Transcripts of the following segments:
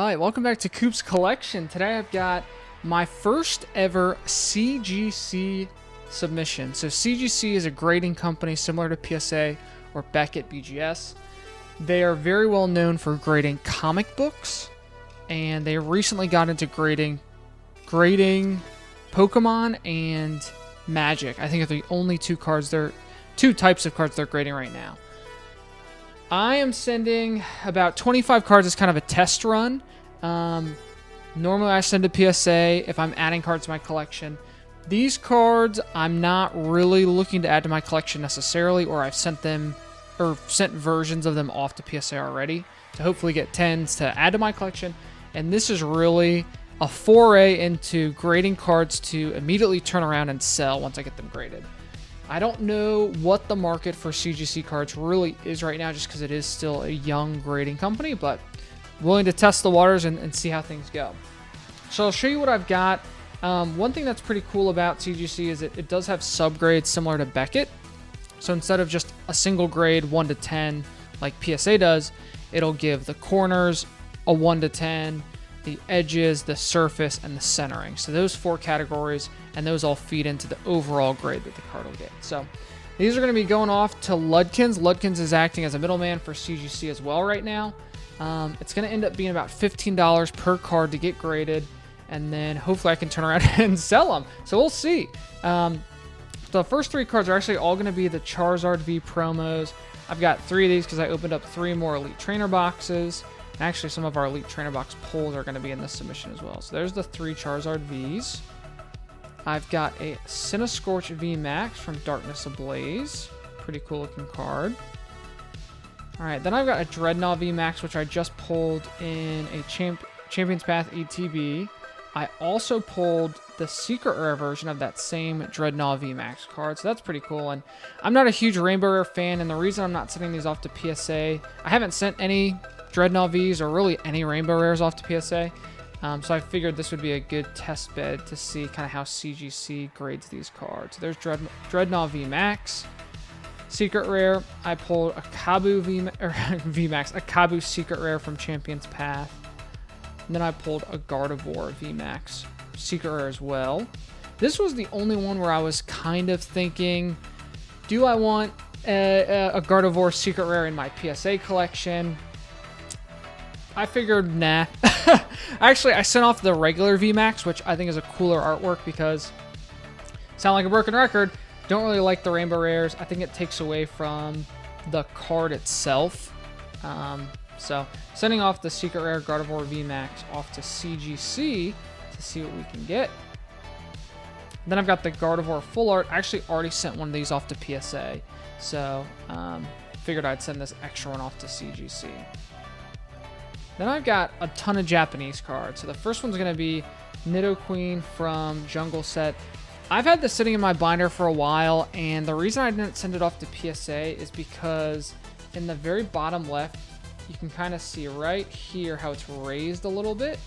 Alright, welcome back to Coop's Collection. Today I've got my first ever CGC submission. So CGC is a grading company similar to PSA or Beckett BGS. They are very well known for grading comic books, and they recently got into grading Pokemon and Magic. I think are the only two types of cards they're grading right now. I am sending about 25 cards as kind of a test run. Normally I send a PSA if I'm adding cards to my collection. These cards I'm not really looking to add to my collection necessarily, or I've sent versions of them off to PSA already to hopefully get 10s to add to my collection. And this is really a foray into grading cards to immediately turn around and sell once I get them graded. I don't know what the market for CGC cards really is right now, just because it is still a young grading company, but willing to test the waters and see how things go. So I'll show you what I've got. One thing that's pretty cool about CGC is it does have subgrades similar to Beckett. So instead of just a single grade 1 to 10 like PSA does, it'll give the corners a 1 to 10, the edges, the surface, and the centering. So those 4 categories, and those all feed into the overall grade that the card will get. So these are going to be going off to Ludkins. Ludkins is acting as a middleman for CGC as well right now. It's going to end up being about $15 per card to get graded, and then hopefully I can turn around and sell them. So we'll see. The first 3 cards are actually all going to be the Charizard V promos. I've got 3 of these because I opened up 3 more Elite Trainer boxes. And actually, some of our Elite Trainer box pulls are going to be in this submission as well. So there's the 3 Charizard Vs. I've got a Cinescorch V Max from Darkness Ablaze. Pretty cool looking card. Alright, then I've got a Dreadnought V Max, which I just pulled in a Champions Path ETB. I also pulled the Secret Rare version of that same Dreadnought V Max card, so that's pretty cool. And I'm not a huge Rainbow Rare fan, and the reason I'm not sending these off to PSA, I haven't sent any Dreadnought Vs or really any Rainbow Rares off to PSA. So I figured this would be a good test bed to see kind of how CGC grades these cards. So there's Dreadnought V Max. Secret Rare, I pulled a Kabu V Max, a Kabu Secret Rare from Champions Path. And then I pulled a Gardevoir V Max Secret Rare as well. This was the only one where I was kind of thinking, do I want a Gardevoir Secret Rare in my PSA collection? I figured, nah. Actually, I sent off the regular VMAX, which I think is a cooler artwork because, sound like a broken record, don't really like the Rainbow Rares. I think it takes away from the card itself. So, sending off the Secret Rare Gardevoir VMAX off to CGC to see what we can get. Then I've got the Gardevoir Full Art. I actually already sent one of these off to PSA. So, figured I'd send this extra one off to CGC. Then I've got a ton of Japanese cards. So the first one's going to be Nidoqueen from Jungle Set. I've had this sitting in my binder for a while, and the reason I didn't send it off to PSA is because in the very bottom left, you can kind of see right here how it's raised a little bit.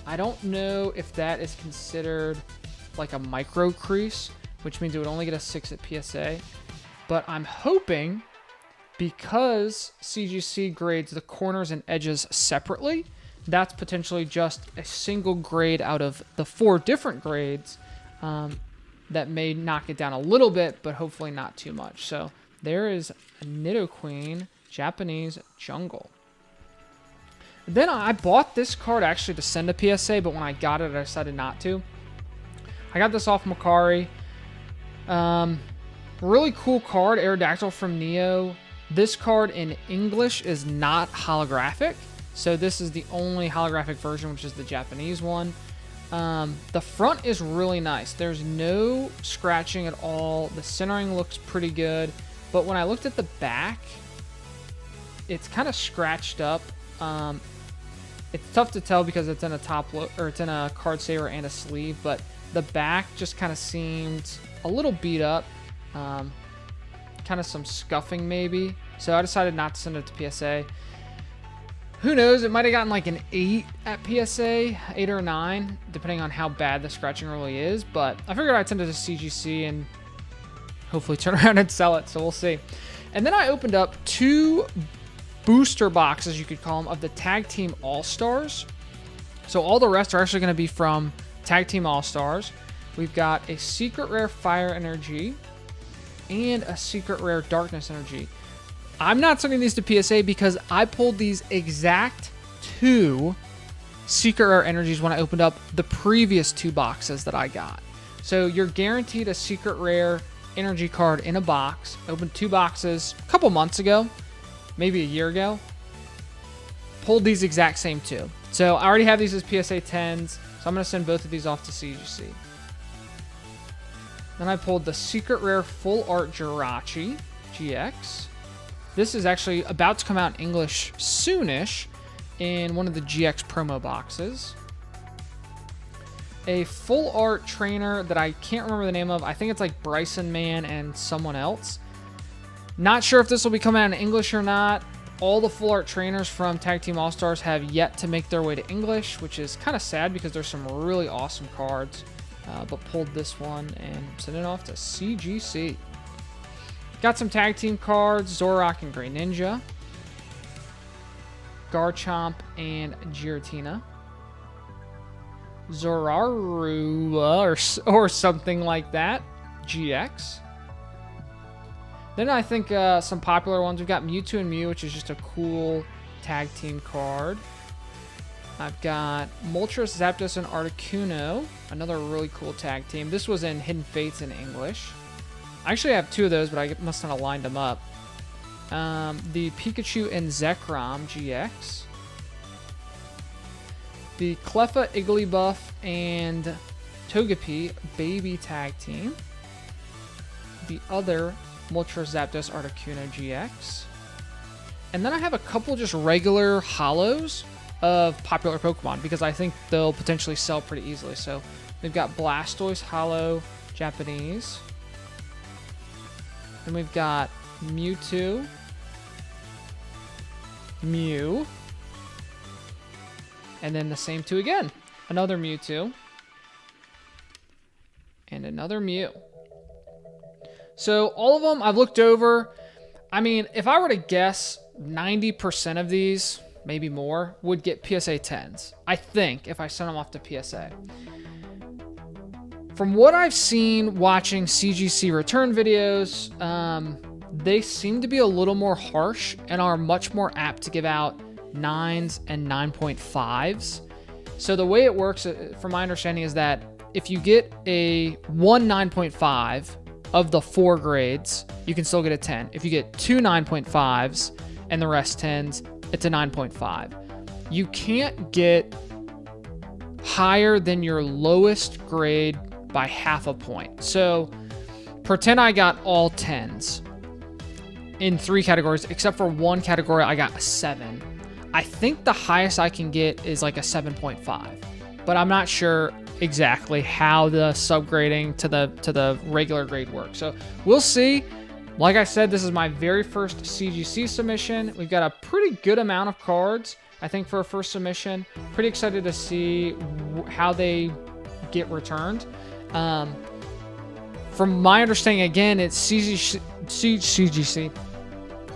I don't know if that is considered like a micro crease, which means it would only get a 6 at PSA. But I'm hoping, because CGC grades the corners and edges separately, that's potentially just a single grade out of the 4 different grades that may knock it down a little bit, but hopefully not too much. So there is a Nidoqueen Japanese Jungle. Then I bought this card actually to send to PSA, but when I got it, I decided not to. I got this off Macari. Really cool card, Aerodactyl from Neo. This card in English is not holographic, so this is the only holographic version, which is the Japanese one. The front is really nice. There's no scratching at all. The centering looks pretty good, but when I looked at the back, it's kind of scratched up. It's tough to tell because it's in a it's in a card saver and a sleeve, but the back just kind of seemed a little beat up. Kind of some scuffing maybe. So I decided not to send it to PSA. Who knows? It might have gotten like an 8 at PSA, 8 or 9, depending on how bad the scratching really is. But I figured I'd send it to CGC and hopefully turn around and sell it. So we'll see. And then I opened up 2 booster boxes, you could call them, of the Tag Team All-Stars. So all the rest are actually going to be from Tag Team All-Stars. We've got a Secret Rare Fire Energy and a Secret Rare Darkness Energy. I'm not sending these to PSA because I pulled these exact 2 Secret Rare Energies when I opened up the previous 2 boxes that I got. So you're guaranteed a Secret Rare Energy card in a box. I opened 2 boxes a couple months ago, maybe a year ago. Pulled these exact same 2. So I already have these as PSA 10s, so I'm going to send both of these off to CGC. Then I pulled the Secret Rare Full Art Jirachi GX. This is actually about to come out in English soonish in one of the GX promo boxes. A Full Art Trainer that I can't remember the name of. I think it's like Bryson Man and someone else. Not sure if this will be coming out in English or not. All the Full Art Trainers from Tag Team All-Stars have yet to make their way to English, which is kind of sad because there's some really awesome cards. But pulled this one and sent it off to CGC. Got some tag team cards, Zorak and Grey Ninja, Garchomp and Giratina, Zorarua or something like that, GX. Then I think some popular ones. We've got Mewtwo and Mew, which is just a cool tag team card. I've got Moltres, Zapdos, and Articuno, another really cool tag team. This was in Hidden Fates in English. I actually have 2 of those, but I must not have lined them up. The Pikachu and Zekrom GX. The Cleffa, Igglybuff, and Togepi baby tag team. The other Moltres, Zapdos, Articuno GX. And then I have a couple just regular holos of popular Pokemon because I think they'll potentially sell pretty easily. So we've got Blastoise Holo Japanese. Then we've got Mewtwo, Mew, and then the same 2 again. Another Mewtwo, and another Mew. So all of them I've looked over. I mean, if I were to guess, 90% of these, maybe more, would get PSA 10s. I think if I sent them off to PSA. From what I've seen watching CGC return videos, they seem to be a little more harsh and are much more apt to give out 9s and 9.5s. So the way it works, from my understanding, is that if you get a 1 9.5 of the 4 grades, you can still get a 10. If you get 2 9.5s and the rest 10s, it's a 9.5. You can't get higher than your lowest grade by half a point. So pretend I got all 10s in 3 categories, except for 1 category I got a 7. I think the highest I can get is like a 7.5, but I'm not sure exactly how the subgrading to the regular grade works. So we'll see. Like I said, this is my very first CGC submission. We've got a pretty good amount of cards, I think, for a first submission. Pretty excited to see how they get returned. From my understanding, again, it's CGC.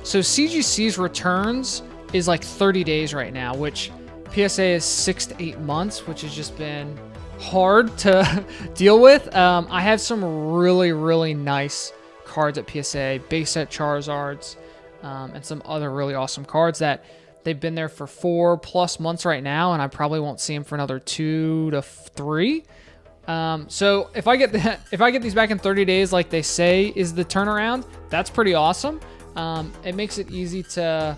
So CGC's returns is like 30 days right now, which PSA is 6 to 8 months, which has just been hard to deal with. I have some really, really nice cards at PSA, base set Charizards, and some other really awesome cards that they've been there for 4+ months right now, and I probably won't see them for another 2 to 3. So if I get these back in 30 days, like they say is the turnaround, that's pretty awesome. It makes it easy to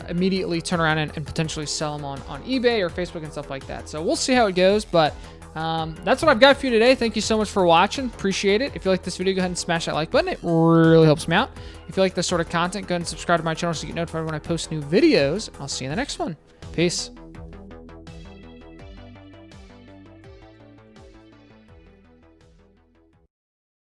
immediately turn around and potentially sell them on eBay or Facebook and stuff like that. So we'll see how it goes, but that's what I've got for you today. Thank you so much for watching. Appreciate it. If you like this video, go ahead and smash that like button. It really helps me out. If you like this sort of content, go ahead and subscribe to my channel so you get notified when I post new videos. I'll see you in the next one. Peace.